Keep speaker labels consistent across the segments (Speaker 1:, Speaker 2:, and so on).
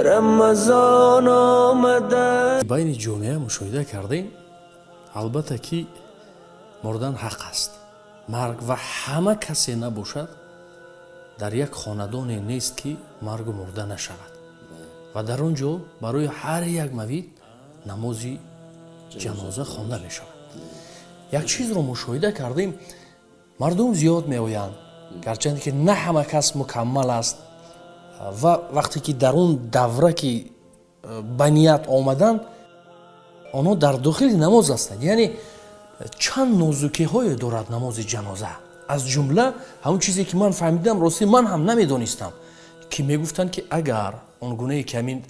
Speaker 1: رمضان آمده.
Speaker 2: بین جامعه مشاهده کردیم البته که مردن حق است. مرگ و همه کسی نباشد در یک خاندان نیست که مرگ و مرده نشود و در اونجا برای هر یک موید نمازی جنازه خوانده می شود. یک چیز رو مشاهده کردیم، مردم زیاد می آیند گرچند که نه همه کس مکمل است و وقتی که در اون دوره که بنیت آمدن آنها در داخل نماز هستند. یعنی چند نازکی های دارد نماز جنازه. از جمله همون چیزی که من فهمیدم، راستی من هم نمیدانستم، که میگفتند که اگر اون گونه که همین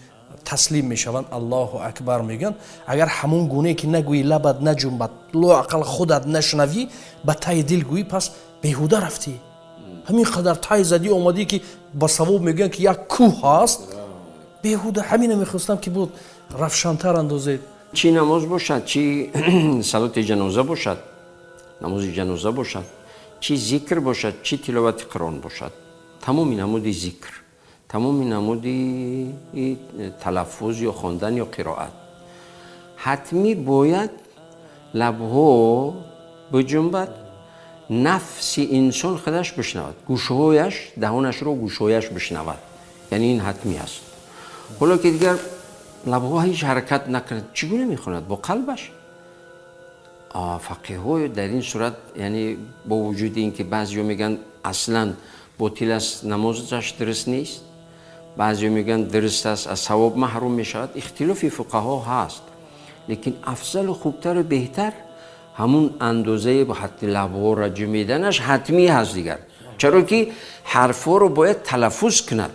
Speaker 2: تسلیم میشوند الله اکبر میگن، اگر همون گونه که نگویی لبت نجنبد لااقل خودت نشنوی به تای دل گویی پس بیهوده رفتی، همین قدر تای زدی اومدی که با ثواب میگن که یک کوه هست بیهوده. همین میخواستم که بود روشن‌تر اندازید.
Speaker 3: چی نماز باشد، چی صلات جنازه باشد، نماز جنازه باشد، چی ذکر باشد، چی تلاوت قرآن باشد، تمامی نمود ذکر، تمامی نمود تلفظ یا خواندن یا قرائت، حتمی باید لبها بجنبد، نفس انسان خودش بشنود، گوشهایش دهانش رو گوشهایش بشنود، یعنی این حتمی است. حالا که دیگر لبها هیچ حرکت نکند چگونه میخواند؟ با قلبش. فقیه های در این صورت، یعنی با وجود این که بعضی میگن اصلا باطل است نمازش درست نیست، بعضی میگن درست است از ثواب محروم میشود، اختلافی فقها هست، لیکن افضل و خوبتر و بهتر همون اندازه با حد لبها را جمیدنش حتمی هست دیگر. چرا که حرفا رو باید تلفظ کند.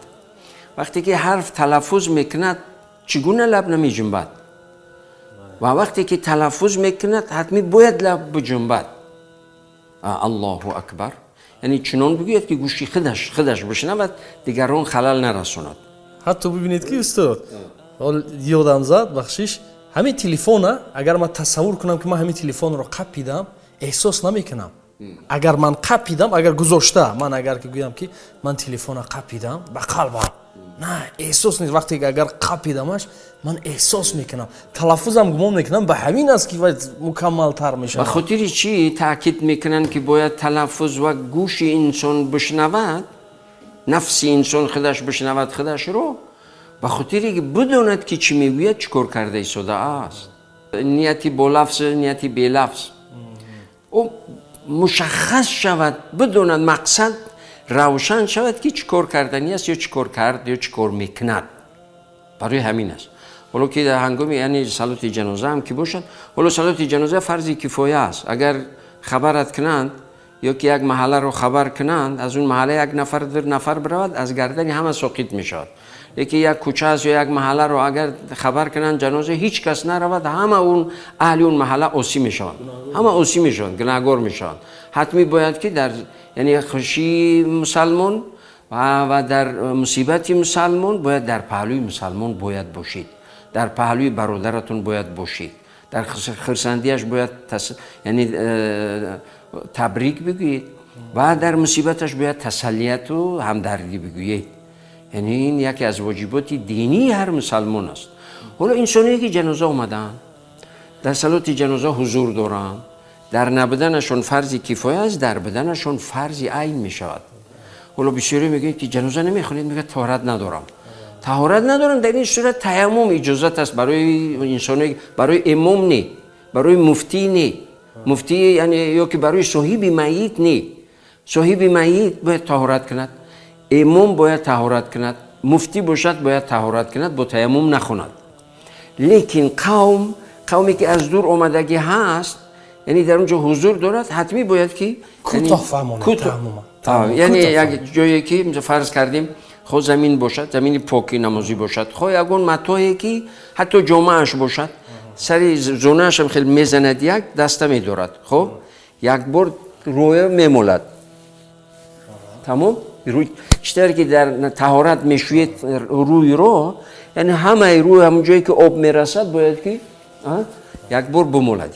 Speaker 3: وقتی که حرف تلفظ میکند چگونه لب نمی جنبد؟ و وقتی که تلفظ میکند حتمی باید لب بجنبد. الله اکبر، یعنی چنان بگوید که گوشی خودش بشنود، دیگران خلل نرساند.
Speaker 2: حتی ببینید که استاد یادم زد بخشش همین تلفن، اگر من تصور کنم که من همین تلفن رو قپیدم احساس نمیکنم. اگر من قپیدم، اگر گذاشته من اگر که گویم که من تلفن رو قپیدم به قلبم، نه احساس نیست. وقتی که اگر قپیدمش من احساس میکنم، تلفظم گمان میکنم به همین است که مکمل تر میشه.
Speaker 3: به خاطر چی تاکید میکنن که باید تلفظ و گوش انسان بشنود، نفس انسان خودش بشنود خودش رو؟ به خاطری که بداند که چی میگوید چیکار کرده ایستاده است. نیتی با لفظ، نیتی بی لفظ، او مشخص شود، بداند مقصد روشن شود که چیکار کردنی است یا چیکار کرد یا چیکار میکند. برای همین است. حالا که در هنگام یعنی صلات جنازه هم که باشد، حالا صلات جنازه فرض کفایه است. اگر خبرت کنند یا که یک محله رو خبر کنند، از اون محله یک نفر در نفر برود، از گردن همه ساقط میشود. یکی یک کوچه است یا یک محله رو اگر خبر کنند جنازه هیچ کس نرود، همه اون اهل اون محله عاصی میشوند، همه عاصی میشوند، گناهکار میشوند. حتمی باید که در یعنی خوشی مسلمان و در مصیبت مسلمان باید در پهلوی مسلمان باید باشید، در پهلوی برادرتون باید باشید، در خرسندیش باید یعنی تبریک بگویید و در مصیبتش باید تسلیت و همدردی بگویید. یعنی این یکی از واجبات دینی هر مسلمان است. حالا انسانی که جنازه اومدن در صلات جنازه حضور دارن، در نبودنشون فرض کفایه است، در بدنشون فرض عین می شود. حالا بسیاری میگن که جنازه نمیخونید، میگه طهارت ندارم. طهارت ندارم در این صورت تیمم اجازت است برای انسانی، برای امام نه، برای مفتی نه. مفتی یعنی یا که برای صاحب میت نه. صاحب میت باید طهارت کند، امام باید طهارت کند، مفتی باشد باید طهارت کند، با تیمم نخوند. لیکن قومی که از دور آمدگی هست، یعنی در اونجا حضور دارد، حتمی باید که
Speaker 2: کوتاه فهمانه
Speaker 3: یعنی یک جایی که فرض کردیم خود زمین باشد، زمین پاکی نمازی باشد، خود یکون متاعی که حتی جامعش باشد، سری زونهش هم خیلی میزند، یک دسته میدارد، خب یک بار روی میمولد، تمام روی چطور که در طهارت میشوید روی رو، یعنی همه روی همون جایی که آب میرسد باید که یک بار بمولد،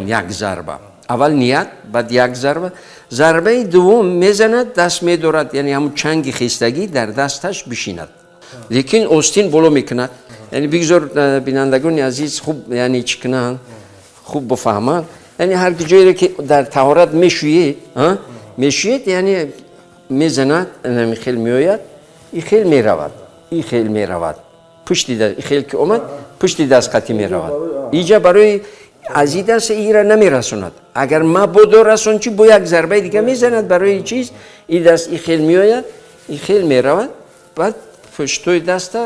Speaker 3: یک ضربه. اول نیت، بعد یک ضربه دوم میزند، دست میدارد، یعنی همون چنگ خیستگی در دستش بشیند. لیکن آستین بالا میکند. یعنی بگذار بینندگان عزیز خوب یعنی چی کنن، خوب بفهمند. یعنی هر جایی که در طهارت میشوید یعنی میزند، این خیل میآید، این خیل میرود، این خیل میرود، پشتی دست، این خیل که اومد پشتی دست قطعی میرود. اینجا برای از این دست این را نمیرسوند. اگر ما بودو رسون چی با یک ضربه دیگه میزند برای این چیز، این دست این خیل میآید، این خیل میرود، بعد پشتوی دست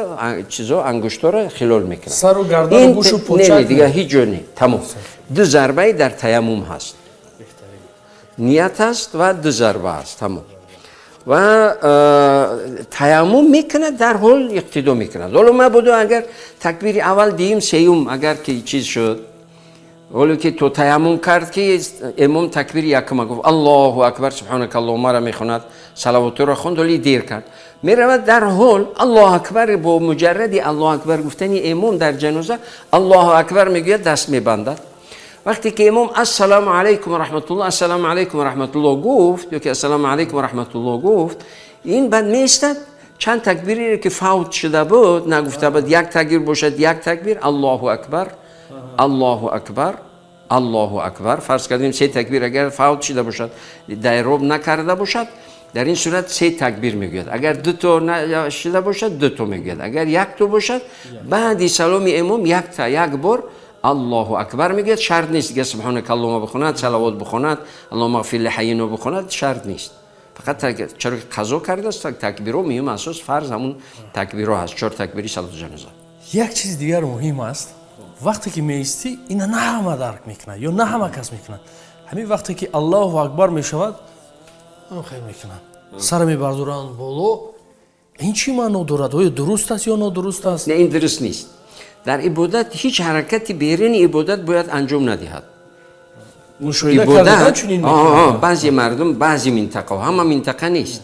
Speaker 3: چیزا انگشتا را خلال میکنه.
Speaker 2: سر و گردن و گوش و پوچک
Speaker 3: نه دیگه هیچ جور نه. تمام. دو ضربه در تیمم هست. نیت هست و دو ضربه هست. تمام. و تیمم میکنه در حال اقتدا میکنه. حالا ما بودو اگر تکبیر اول دیم سیوم اگر که چیز شد، حالا که تو تیمم کرد که امام تکبیر یکم گفت الله اکبر سبحانك اللهم را میخواند، صلوات را خواند، ولی دیر کرد. میرود در حال الله اکبر با مجرد الله اکبر گفتن امام در جنازه الله اکبر میگوید دست میبندد. وقتی که امام السلام علیکم و رحمت الله السلام علیکم و رحمت الله گفت یا که السلام علیکم و رحمت الله گفت، این بعد میستد چند تکبیری که فوت شده بود نگفته بود، یک تکبیر باشد یک تکبیر الله اکبر الله اکبر الله اکبر، فرض کردیم سه تکبیر اگر فوت شده باشد دایروب نکرده باشد در این صورت سه تکبیر میگوید. اگر دو تا شده باشد دو تا میگوید. اگر یک تا باشد بعد سلام امام یک بار الله اکبر میگوید. شرط نیست دیگه سبحانك اللهم بخوند، صلوات بخوند، اللهم اغفر لحینا بخوند، شرط نیست. فقط چرا قضا کرده است تکبیرها مهم اساس فرض همون تکبیرها هست، 4 تکبیری صلات جنازه.
Speaker 2: یک چیز دیگر مهم است، وقتی که میستی اینا نه همه درک میکنن یا نه همه کس میکنن. همین وقتی که الله اکبر میشود خیلی میکنن، سر میبردارند بالا. این چی معنا دارد؟ آیا درست است یا نادرست است؟
Speaker 3: نه این درست نیست. در عبادت هیچ حرکتی بیرون عبادت باید انجام ندهد.
Speaker 2: مشاهده کردن چنین میکنن.
Speaker 3: بعضی مردم بعضی منطقه، همه منطقه نیست.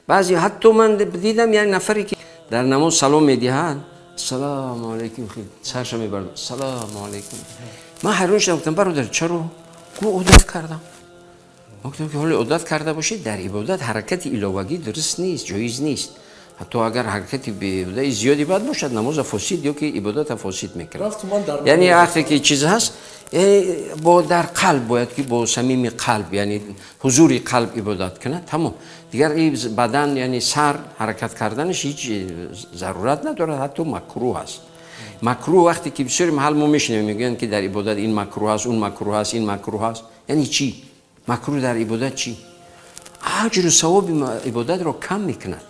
Speaker 3: بعضی حتی من دیدم یک نفری که در نماز سلام میدهد سلام علیکم، خیلی سرش میبرد سلام علیکم. من حیران شدم، گفتم برادر چرا؟ گفت عادت کردم. گفتم که حالا عادت کرده باشید در عبادت حرکت الهوگی درست نیست، جایز نیست. حتی اگر حرکتی به زیادی باید باشد نماز فاسد یا که عبادت فاسد میکنه. یعنی وقتی که چیز هست با در قلب باید که با صمیم قلب یعنی حضور قلب عبادت کنه. تمام. دیگر این بدن یعنی سر حرکت کردنش هیچ ضرورت نداره، حتی مکروه است. مکروه وقتی که بسیاری محل ما میشنیم میگن که در عبادت این مکروه است، اون مکروه است، این مکروه است. یعنی چی؟ مکروه در عبادت چی؟ اجر و ثواب عبادت رو کم میکند.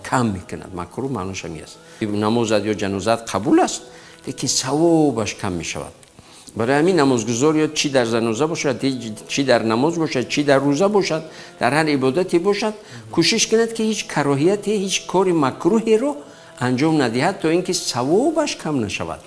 Speaker 3: کم میکند. مکروه معنیش همین است. نمازت یا جنازت قبول است لیکن ثوابش کم میشود. برای همین نمازگزار یا چی در جنازه باشد، چی در نماز باشد، چی در روزه باشد، در هر عبادتی باشد، کوشش کند که هیچ کراهیتی، هیچ کاری مکروهی رو انجام ندهد تا اینکه ثوابش کم نشود.